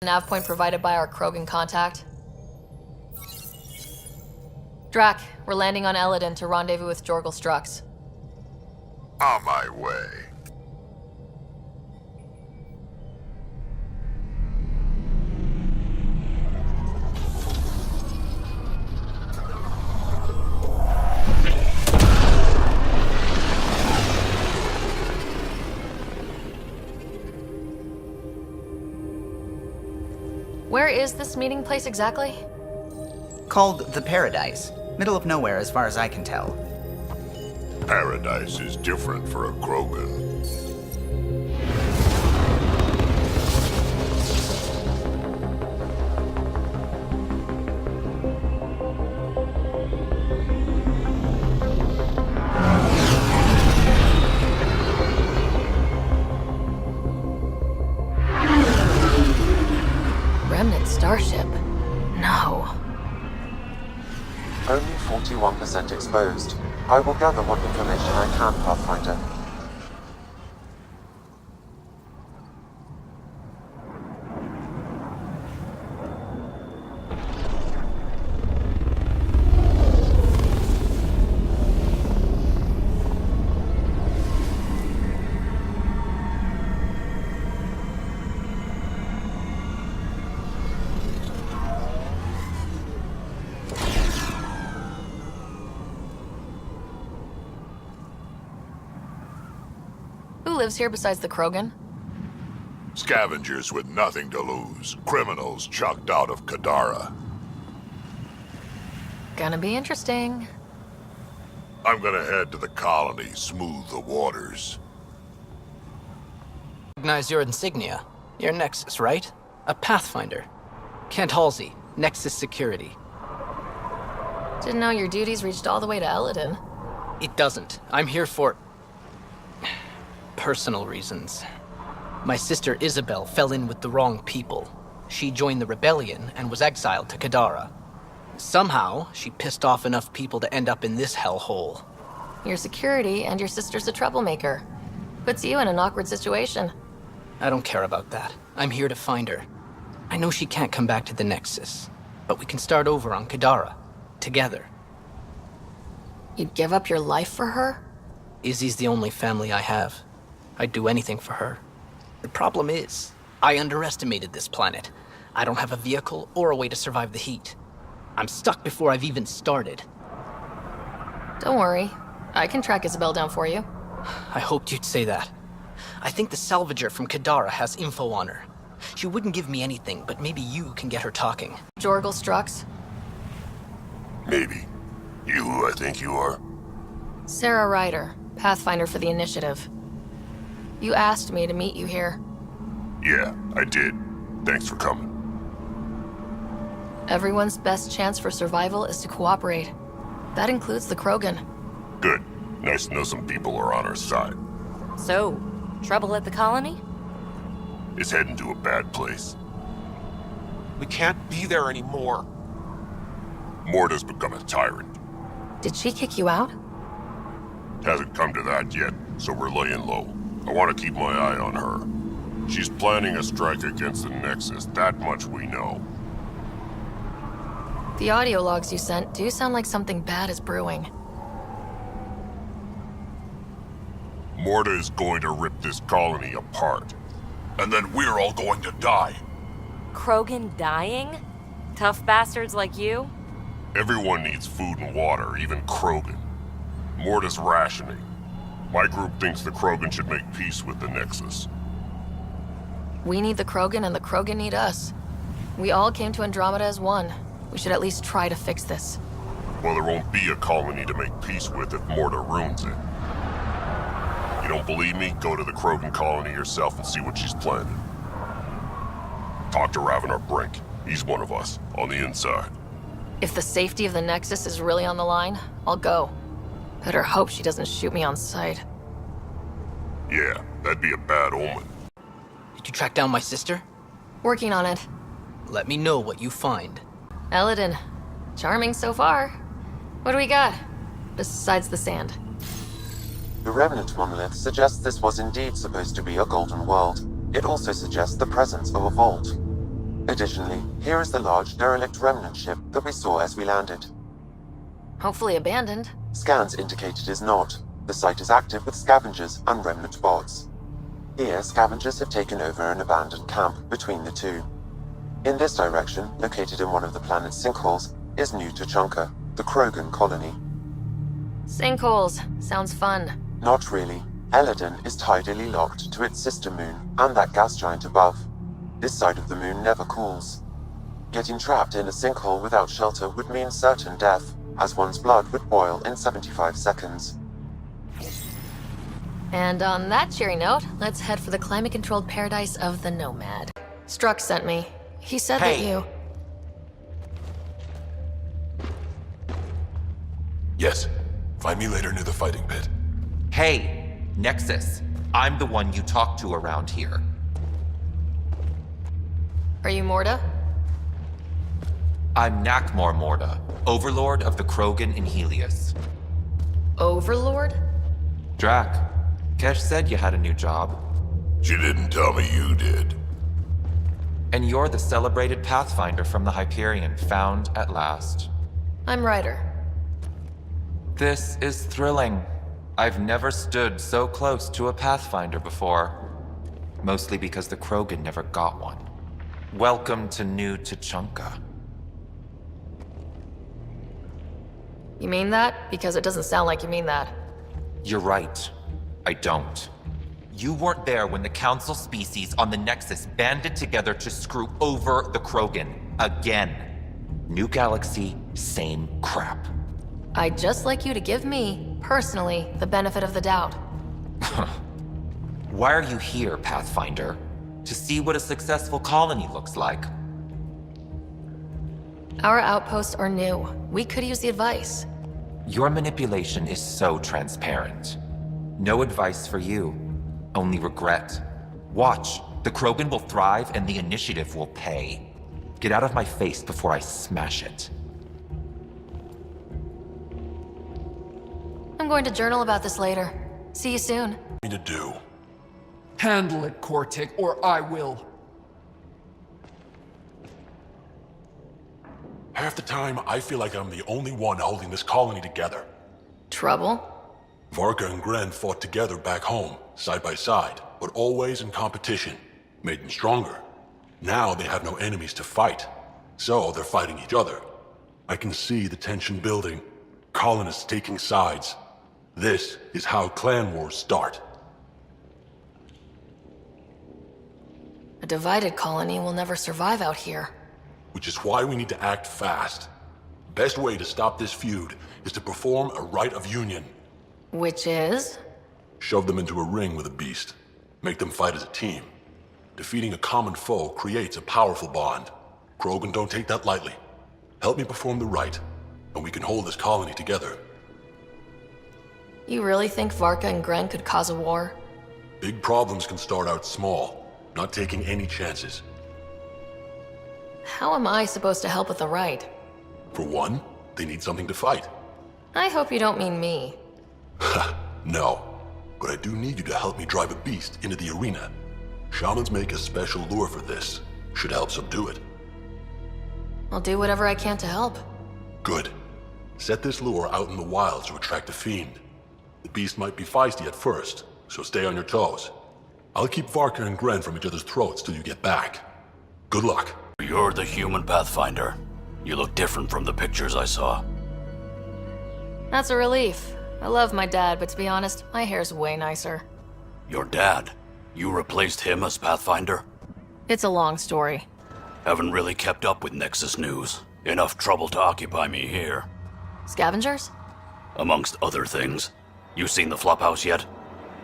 Nav point provided by our Krogan contact. Drack, we're landing on Elaaden to rendezvous with Jorgal Strux. On my way. Where is this meeting place exactly? Called the Paradise. Middle of nowhere as far as I can tell. Paradise is different for a Krogan. Remnant starship? No. Only 41% exposed. I will gather what information I can, Pathfinder. Who lives here besides the Krogan? Scavengers with nothing to lose. Criminals chucked out of Kadara. Gonna be interesting. I'm gonna head to the colony, smooth the waters. Recognize your insignia. Your Nexus, right? A Pathfinder. Kent Halsey, Nexus Security. Didn't know your duties reached all the way to Elaaden. It doesn't. I'm here for... personal reasons. My sister Isabel fell in with the wrong people. She joined the rebellion and was exiled to Kadara. Somehow, she pissed off enough people to end up in this hellhole. Your security and your sister's a troublemaker. Puts you in an awkward situation. I don't care about that. I'm here to find her. I know she can't come back to the Nexus, but we can start over on Kadara. Together. You'd give up your life for her? Izzy's the only family I have. I'd do anything for her. The problem is, I underestimated this planet. I don't have a vehicle or a way to survive the heat. I'm stuck before I've even started. Don't worry. I can track Isabel down for you. I hoped you'd say that. I think the salvager from Kadara has info on her. She wouldn't give me anything, but maybe you can get her talking. Jorgal Strux? Maybe. You who I think you are? Sara Ryder, Pathfinder for the Initiative. You asked me to meet you here. Yeah, I did. Thanks for coming. Everyone's best chance for survival is to cooperate. That includes the Krogan. Good. Nice to know some people are on our side. So, trouble at the colony? It's heading to a bad place. We can't be there anymore. Morta's become a tyrant. Did she kick you out? Hasn't come to that yet, so we're laying low. I want to keep my eye on her. She's planning a strike against the Nexus, that much we know. The audio logs you sent do sound like something bad is brewing. Morta is going to rip this colony apart. And then we're all going to die. Krogan dying? Tough bastards like you? Everyone needs food and water, even Krogan. Morta's rationing. My group thinks the Krogan should make peace with the Nexus. We need the Krogan and the Krogan need us. We all came to Andromeda as one. We should at least try to fix this. Well, there won't be a colony to make peace with if Morta ruins it. You don't believe me? Go to the Krogan colony yourself and see what she's planning. Talk to Ravenar Brink. He's one of us, on the inside. If the safety of the Nexus is really on the line, I'll go. Better hope she doesn't shoot me on sight. Yeah, that'd be a bad omen. Did you track down my sister? Working on it. Let me know what you find. Elaaden. Charming so far. What do we got? Besides the sand. The Revenant monolith suggests this was indeed supposed to be a golden world. It also suggests the presence of a vault. Additionally, here is the large derelict remnant ship that we saw as we landed. Hopefully abandoned. Scans indicate it is not. The site is active with scavengers and remnant bots. Here, scavengers have taken over an abandoned camp between the two. In this direction, located in one of the planet's sinkholes, is New Tuchanka, the Krogan colony. Sinkholes. Sounds fun. Not really. Elaaden is tidally locked to its sister moon and that gas giant above. This side of the moon never cools. Getting trapped in a sinkhole without shelter would mean certain death, as one's blood would boil in 75 seconds. And on that cheery note, let's head for the climate-controlled paradise of the Nomad. Struck sent me. He said that you... Yes. Find me later near the fighting pit. Hey, Nexus. I'm the one you talk to around here. Are you Morda? I'm Nakmor Morda, Overlord of the Krogan and Heleus. Overlord? Drack, Kesh said you had a new job. She didn't tell me you did. And you're the celebrated Pathfinder from the Hyperion, found at last. I'm Ryder. This is thrilling. I've never stood so close to a Pathfinder before. Mostly because the Krogan never got one. Welcome to New Tuchanka. You mean that? Because it doesn't sound like you mean that. You're right. I don't. You weren't there when the Council species on the Nexus banded together to screw over the Krogan. Again. New galaxy, same crap. I'd just like you to give me, personally, the benefit of the doubt. Why are you here, Pathfinder? To see what a successful colony looks like. Our outposts are new. We could use the advice. Your manipulation is so transparent. No advice for you. Only regret. Watch. The Krogan will thrive and the initiative will pay. Get out of my face before I smash it. I'm going to journal about this later. See you soon. Me to do. Handle it, Cortic, or I will. Half the time, I feel like I'm the only one holding this colony together. Trouble? Varka and Gren fought together back home, side by side, but always in competition. Made them stronger. Now they have no enemies to fight, so they're fighting each other. I can see the tension building, colonists taking sides. This is how clan wars start. A divided colony will never survive out here. Which is why we need to act fast. Best way to stop this feud is to perform a rite of union. Which is? Shove them into a ring with a beast. Make them fight as a team. Defeating a common foe creates a powerful bond. Krogan don't take that lightly. Help me perform the rite, and we can hold this colony together. You really think Varka and Gren could cause a war? Big problems can start out small, not taking any chances. How am I supposed to help with the rite? For one, they need something to fight. I hope you don't mean me. No, but I do need you to help me drive a beast into the arena. Shamans make a special lure for this. Should help subdue it. I'll do whatever I can to help. Good. Set this lure out in the wilds to attract a fiend. The beast might be feisty at first, so stay on your toes. I'll keep Varka and Gren from each other's throats till you get back. Good luck. You're the human Pathfinder. You look different from the pictures I saw. That's a relief. I love my dad, but to be honest, my hair's way nicer. Your dad? You replaced him as Pathfinder? It's a long story. Haven't really kept up with Nexus news. Enough trouble to occupy me here. Scavengers? Amongst other things. You seen the flophouse yet?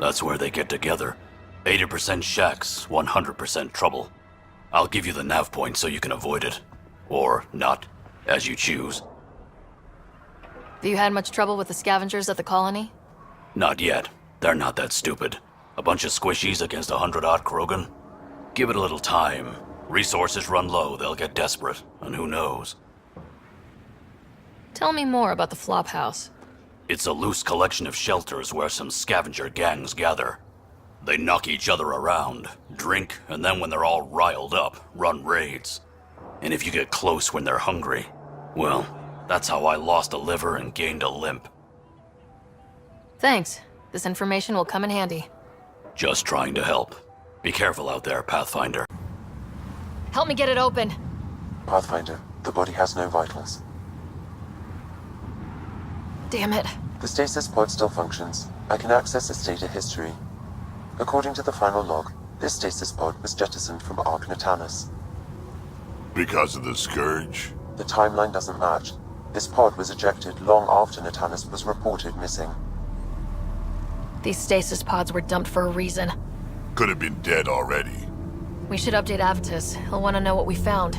That's where they get together. 80% shacks, 100% trouble. I'll give you the nav point so you can avoid it. Or not, as you choose. Have you had much trouble with the scavengers at the colony? Not yet. They're not that stupid. A bunch of squishies against 100-odd Krogan? Give it a little time. Resources run low, they'll get desperate, and who knows? Tell me more about the flophouse. It's a loose collection of shelters where some scavenger gangs gather. They knock each other around, drink, and then when they're all riled up, run raids. And if you get close when they're hungry, well, that's how I lost a liver and gained a limp. Thanks. This information will come in handy. Just trying to help. Be careful out there, Pathfinder. Help me get it open. Pathfinder, the body has no vitals. Damn it. The stasis pod still functions. I can access its data history. According to the final log, this stasis pod was jettisoned from Ark Natanus. Because of the Scourge? The timeline doesn't match. This pod was ejected long after Natanus was reported missing. These stasis pods were dumped for a reason. Could have been dead already. We should update Avitus. He'll want to know what we found.